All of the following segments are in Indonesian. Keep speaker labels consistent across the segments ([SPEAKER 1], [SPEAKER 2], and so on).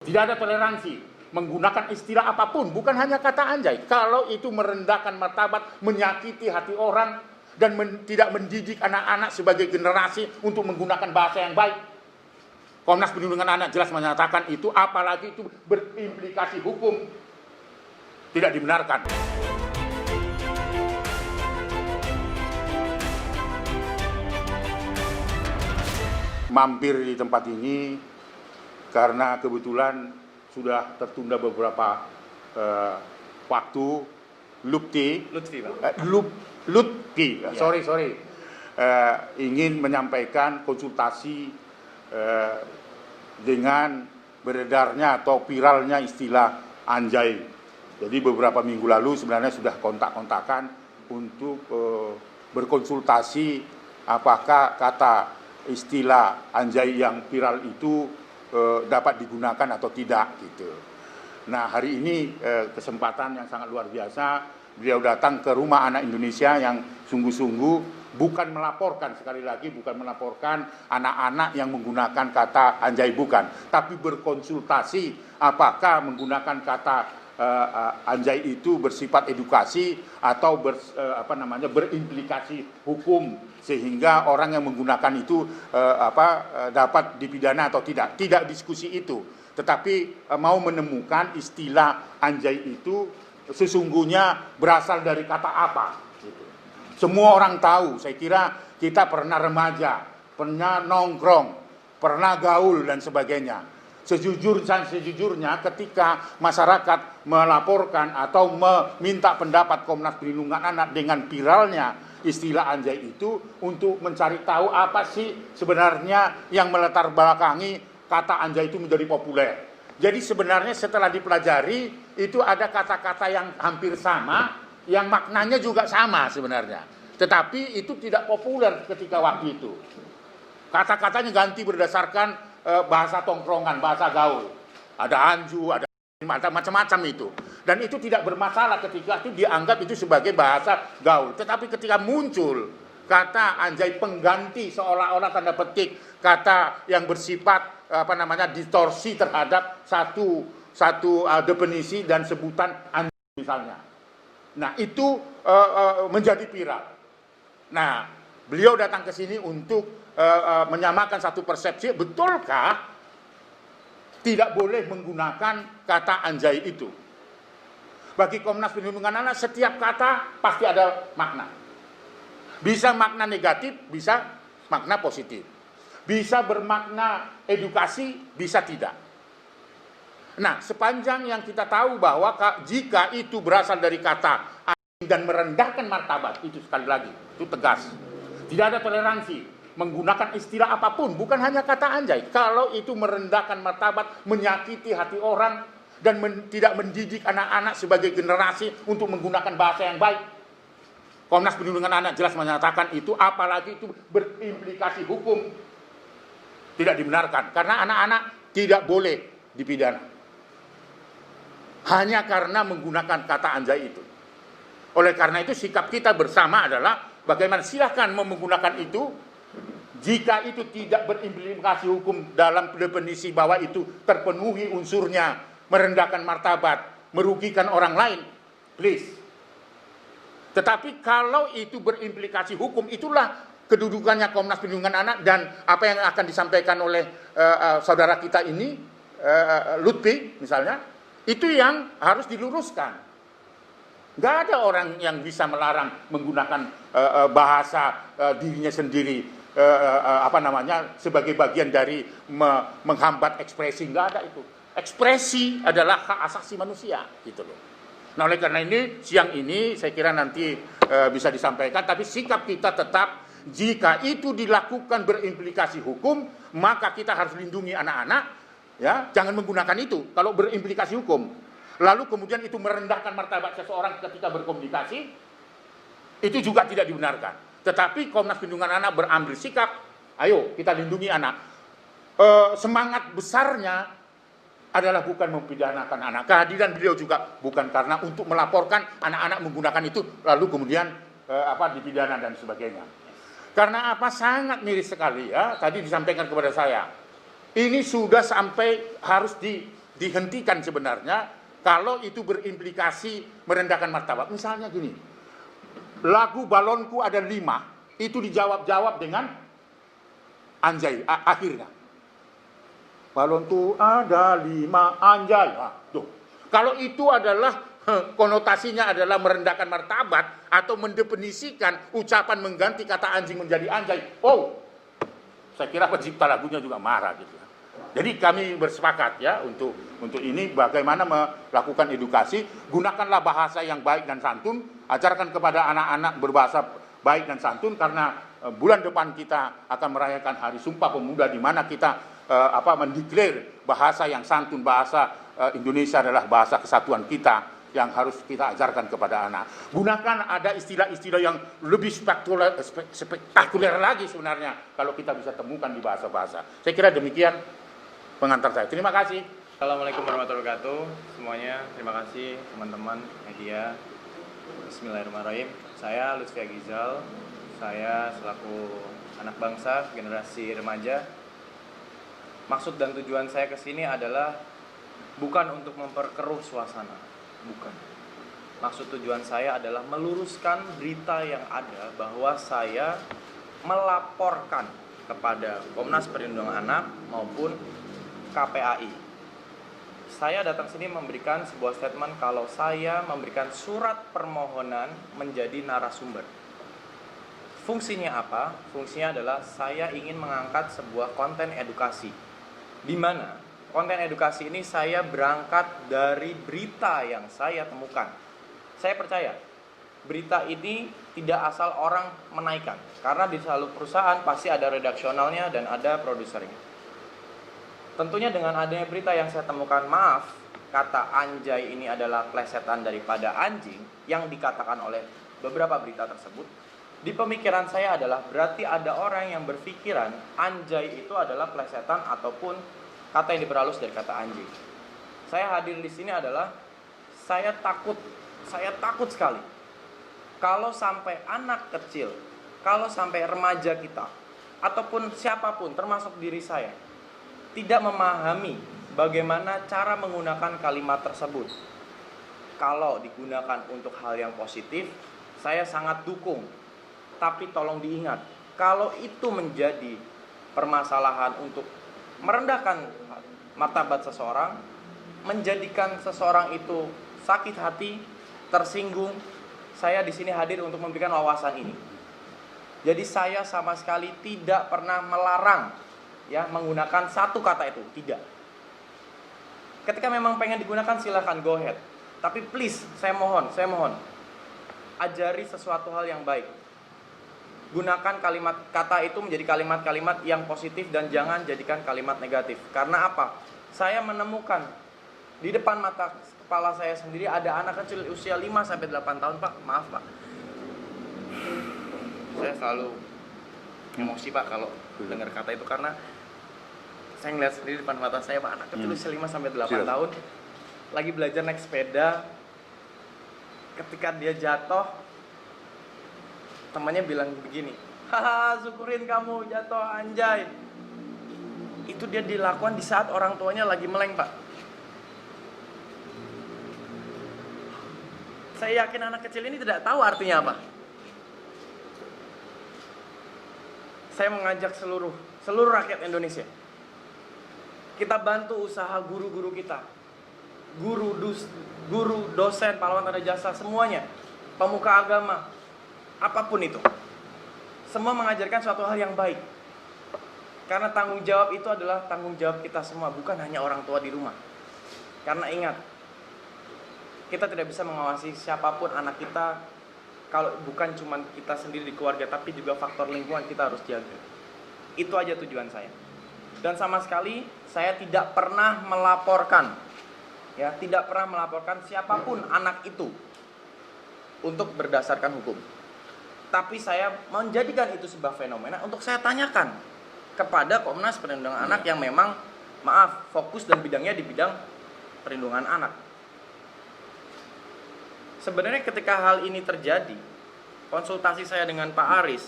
[SPEAKER 1] Tidak ada toleransi menggunakan istilah apapun, bukan hanya kata anjay. Kalau itu merendahkan martabat, menyakiti hati orang, dan tidak mendidik anak-anak sebagai generasi untuk menggunakan bahasa yang baik. Komnas Perlindungan Anak jelas menyatakan itu, apalagi itu berimplikasi hukum, tidak dibenarkan. Mampir di tempat ini karena kebetulan sudah tertunda beberapa waktu. Lutfi, ingin menyampaikan konsultasi dengan beredarnya atau viralnya istilah anjay. Jadi beberapa minggu lalu sebenarnya sudah kontak-kontakan untuk berkonsultasi apakah kata istilah anjay yang viral itu dapat digunakan atau tidak gitu. Nah, hari ini kesempatan yang sangat luar biasa, beliau datang ke Rumah Anak Indonesia yang sungguh-sungguh bukan melaporkan, sekali lagi bukan melaporkan anak-anak yang menggunakan kata anjay, bukan, tapi berkonsultasi apakah menggunakan kata anjay itu bersifat edukasi atau berimplikasi hukum sehingga orang yang menggunakan itu dapat dipidana atau tidak. Tidak diskusi itu, tetapi mau menemukan istilah anjay itu sesungguhnya berasal dari kata apa gitu. Semua orang tahu, saya kira kita pernah remaja, pernah nongkrong, pernah gaul dan sebagainya. Sejujurnya ketika masyarakat melaporkan atau meminta pendapat Komnas Perlindungan Anak dengan viralnya istilah anjay itu, untuk mencari tahu apa sih sebenarnya yang melatar belakangi kata anjay itu menjadi populer. Jadi sebenarnya setelah dipelajari itu ada kata-kata yang hampir sama, yang maknanya juga sama sebenarnya, tetapi itu tidak populer ketika waktu itu. Kata-katanya ganti berdasarkan bahasa tongkrongan, bahasa gaul. Ada anju, ada macam-macam itu. Dan itu tidak bermasalah ketika itu dianggap itu sebagai bahasa gaul. Tetapi ketika muncul kata anjay pengganti, seolah-olah tanda petik kata yang bersifat distorsi terhadap satu definisi dan sebutan anjay misalnya. Nah, itu menjadi viral. Nah, beliau datang ke sini untuk menyamakan satu persepsi, betulkah tidak boleh menggunakan kata anjay itu? Bagi Komnas Perlindungan Anak, setiap kata pasti ada makna. Bisa makna negatif, bisa makna positif. Bisa bermakna edukasi, bisa tidak. Nah, sepanjang yang kita tahu bahwa jika itu berasal dari kata anjing dan merendahkan martabat, itu sekali lagi, itu tegas. Tidak ada toleransi menggunakan istilah apapun, bukan hanya kata anjay. Kalau itu merendahkan martabat, menyakiti hati orang, dan tidak mendidik anak-anak sebagai generasi untuk menggunakan bahasa yang baik. Komnas Perlindungan Anak jelas menyatakan itu, apalagi itu berimplikasi hukum, tidak dibenarkan. Karena anak-anak tidak boleh dipidana hanya karena menggunakan kata anjay itu. Oleh karena itu sikap kita bersama adalah bagaimana silahkan menggunakan itu, jika itu tidak berimplikasi hukum dalam definisi bahwa itu terpenuhi unsurnya merendahkan martabat, merugikan orang lain, please. Tetapi kalau itu berimplikasi hukum, itulah kedudukannya Komnas Perlindungan Anak, dan apa yang akan disampaikan oleh saudara kita ini, Lutfi misalnya, itu yang harus diluruskan. Nggak ada orang yang bisa melarang menggunakan bahasa dirinya sendiri, sebagai bagian dari menghambat ekspresi. Nggak ada itu. Ekspresi adalah hak asasi manusia, gitu loh. Nah, oleh karena ini siang ini saya kira nanti bisa disampaikan, tapi sikap kita tetap, jika itu dilakukan berimplikasi hukum, maka kita harus lindungi anak-anak, ya, jangan menggunakan itu kalau berimplikasi hukum. Lalu kemudian itu merendahkan martabat seseorang ketika berkomunikasi, itu juga tidak dibenarkan. Tetapi Komnas Perlindungan Anak berambil sikap, ayo kita lindungi anak. Semangat besarnya adalah bukan mempidanakan anak. Kehadiran beliau juga bukan karena untuk melaporkan anak-anak menggunakan itu, lalu kemudian dipidana dan sebagainya. Karena sangat miris sekali, ya, tadi disampaikan kepada saya. Ini sudah sampai harus dihentikan sebenarnya kalau itu berimplikasi merendahkan martabat. Misalnya gini, lagu Balonku Ada 5 itu dijawab-jawab dengan anjay akhirnya. Balonku ada 5 anjay. Tuh. Kalau itu adalah konotasinya adalah merendahkan martabat atau mendefinisikan ucapan mengganti kata anjing menjadi anjay. Oh, saya kira pencipta lagunya juga marah gitu. Jadi kami bersepakat ya untuk ini bagaimana melakukan edukasi, gunakanlah bahasa yang baik dan santun, ajarkan kepada anak-anak berbahasa baik dan santun karena bulan depan kita akan merayakan Hari Sumpah Pemuda di mana kita mendeklar bahasa yang santun, bahasa Indonesia adalah bahasa kesatuan kita yang harus kita ajarkan kepada anak. Gunakan ada istilah-istilah yang lebih spektakuler lagi sebenarnya kalau kita bisa temukan di bahasa-bahasa. Saya kira demikian pengantar saya. Terima kasih.
[SPEAKER 2] Assalamualaikum warahmatullahi wabarakatuh semuanya. Terima kasih teman-teman media. Bismillahirrahmanirrahim. Saya Lutfi Agizal. Saya selaku anak bangsa generasi remaja. Maksud dan tujuan saya ke sini adalah bukan untuk memperkeruh suasana, bukan. Maksud tujuan saya adalah meluruskan berita yang ada bahwa saya melaporkan kepada Komnas Perlindungan Anak maupun KPAI. Saya datang sini memberikan sebuah statement kalau saya memberikan surat permohonan menjadi narasumber. Fungsinya apa? Fungsinya adalah saya ingin mengangkat sebuah konten edukasi. Di mana konten edukasi ini saya berangkat dari berita yang saya temukan. Saya percaya berita ini tidak asal orang menaikkan, karena di selalu perusahaan pasti ada redaksionalnya dan ada produsernya. Tentunya dengan adanya berita yang saya temukan, maaf, kata anjay ini adalah plesetan daripada anjing yang dikatakan oleh beberapa berita tersebut. Di pemikiran saya adalah berarti ada orang yang berpikiran anjay itu adalah plesetan ataupun kata yang diperhalus dari kata anjing. Saya hadir di sini adalah saya takut sekali kalau sampai anak kecil, kalau sampai remaja kita ataupun siapapun termasuk diri saya tidak memahami bagaimana cara menggunakan kalimat tersebut. Kalau digunakan untuk hal yang positif, saya sangat dukung. Tapi tolong diingat, kalau itu menjadi permasalahan untuk merendahkan martabat seseorang, menjadikan seseorang itu sakit hati, tersinggung, saya di sini hadir untuk memberikan wawasan ini. Jadi saya sama sekali tidak pernah melarang ya menggunakan satu kata itu, tidak. Ketika memang pengen digunakan silahkan go ahead. Tapi please, saya mohon ajari sesuatu hal yang baik. Gunakan kalimat kata itu menjadi kalimat-kalimat yang positif dan jangan jadikan kalimat negatif. Karena apa? Saya menemukan di depan mata kepala saya sendiri ada anak kecil usia 5-8 tahun, Pak. Maaf, Pak. Saya selalu emosi, Pak, kalau dengar kata itu karena saya ngeliat sendiri di depan mata saya, Pak, anak kecil usia 5-8 tahun lagi belajar naik sepeda. Ketika dia jatuh, temannya bilang begini, haha, syukurin kamu jatuh anjay. Itu dia dilakukan di saat orang tuanya lagi meleng, Pak. Saya yakin anak kecil ini tidak tahu artinya apa. Saya mengajak seluruh rakyat Indonesia, kita bantu usaha guru-guru kita, guru, dosen, pahlawan tanda jasa, semuanya, pemuka agama, apapun itu, semua mengajarkan suatu hal yang baik. Karena tanggung jawab itu adalah tanggung jawab kita semua, bukan hanya orang tua di rumah. Karena ingat, kita tidak bisa mengawasi siapapun anak kita kalau bukan cuma kita sendiri di keluarga, tapi juga faktor lingkungan kita harus jaga. Itu aja tujuan saya. Dan sama sekali saya tidak pernah melaporkan, ya, tidak pernah melaporkan siapapun anak itu untuk berdasarkan hukum. Tapi saya menjadikan itu sebuah fenomena untuk saya tanyakan kepada Komnas Perlindungan Anak yang memang, maaf, fokus dan bidangnya di bidang perlindungan anak. Sebenarnya ketika hal ini terjadi, konsultasi saya dengan Pak Aris,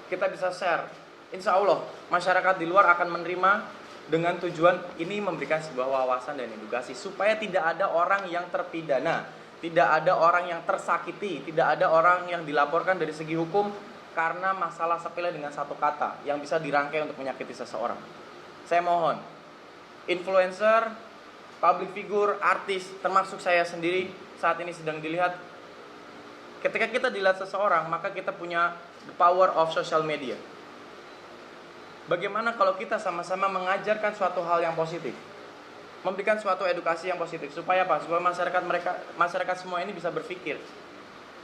[SPEAKER 2] kita bisa share. Insya Allah masyarakat di luar akan menerima dengan tujuan ini memberikan sebuah wawasan dan edukasi supaya tidak ada orang yang terpidana, tidak ada orang yang tersakiti, tidak ada orang yang dilaporkan dari segi hukum karena masalah sepele dengan satu kata yang bisa dirangkai untuk menyakiti seseorang. Saya mohon, influencer, public figure, artis, termasuk saya sendiri saat ini sedang dilihat. Ketika kita dilihat seseorang, maka kita punya the power of social media. Bagaimana kalau kita sama-sama mengajarkan suatu hal yang positif, memberikan suatu edukasi yang positif, supaya apa? Supaya masyarakat semua ini bisa berpikir,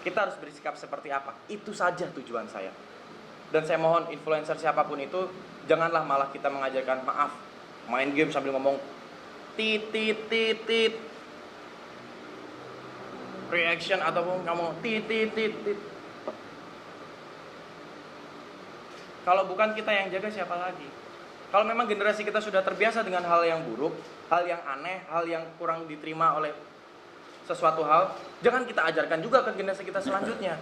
[SPEAKER 2] kita harus bersikap seperti apa. Itu saja tujuan saya. Dan saya mohon influencer siapapun itu, janganlah malah kita mengajarkan maaf, main game sambil ngomong tit tit tit tit, reaction ataupun kamu tit tit tit tit. Kalau bukan kita yang jaga, siapa lagi? Kalau memang generasi kita sudah terbiasa dengan hal yang buruk, hal yang aneh, hal yang kurang diterima oleh sesuatu hal, jangan kita ajarkan juga ke generasi kita selanjutnya.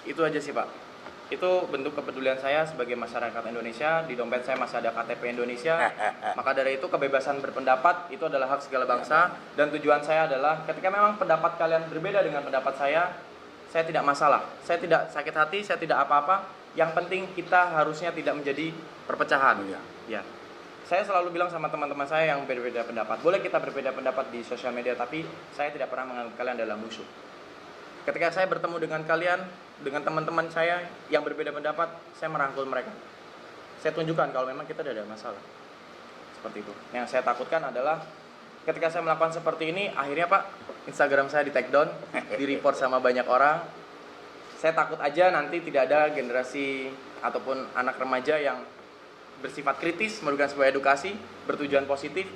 [SPEAKER 2] Itu aja sih, Pak. Itu bentuk kepedulian saya sebagai masyarakat Indonesia. Di dompet saya masih ada KTP Indonesia. Maka dari itu kebebasan berpendapat itu adalah hak segala bangsa. Dan tujuan saya adalah ketika memang pendapat kalian berbeda dengan pendapat saya tidak masalah. Saya tidak sakit hati, saya tidak apa-apa. Yang penting kita harusnya tidak menjadi perpecahan. Ya. Saya selalu bilang sama teman-teman saya yang berbeda pendapat, boleh kita berbeda pendapat di sosial media, tapi saya tidak pernah menganggap kalian adalah musuh. Ketika saya bertemu dengan kalian, dengan teman-teman saya yang berbeda pendapat, saya merangkul mereka. Saya tunjukkan kalau memang kita tidak ada masalah. Seperti itu. Yang saya takutkan adalah ketika saya melakukan seperti ini, akhirnya Pak, Instagram saya di take down, di report sama banyak orang. Saya takut aja nanti tidak ada generasi ataupun anak remaja yang bersifat kritis, memberikan sebuah edukasi, bertujuan positif.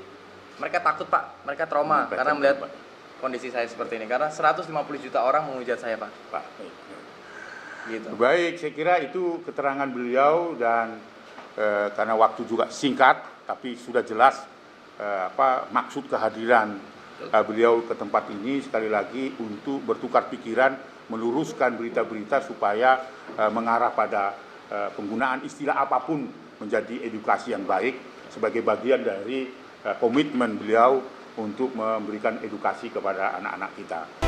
[SPEAKER 2] Mereka takut Pak, mereka trauma karena melihat kondisi saya seperti ini. Karena 150 juta orang menghujat saya Pak. Gitu.
[SPEAKER 1] Baik, saya kira itu keterangan beliau dan karena waktu juga singkat, tapi sudah jelas maksud kehadiran beliau ke tempat ini sekali lagi untuk bertukar pikiran, meluruskan berita-berita supaya mengarah pada penggunaan istilah apapun menjadi edukasi yang baik sebagai bagian dari komitmen beliau untuk memberikan edukasi kepada anak-anak kita.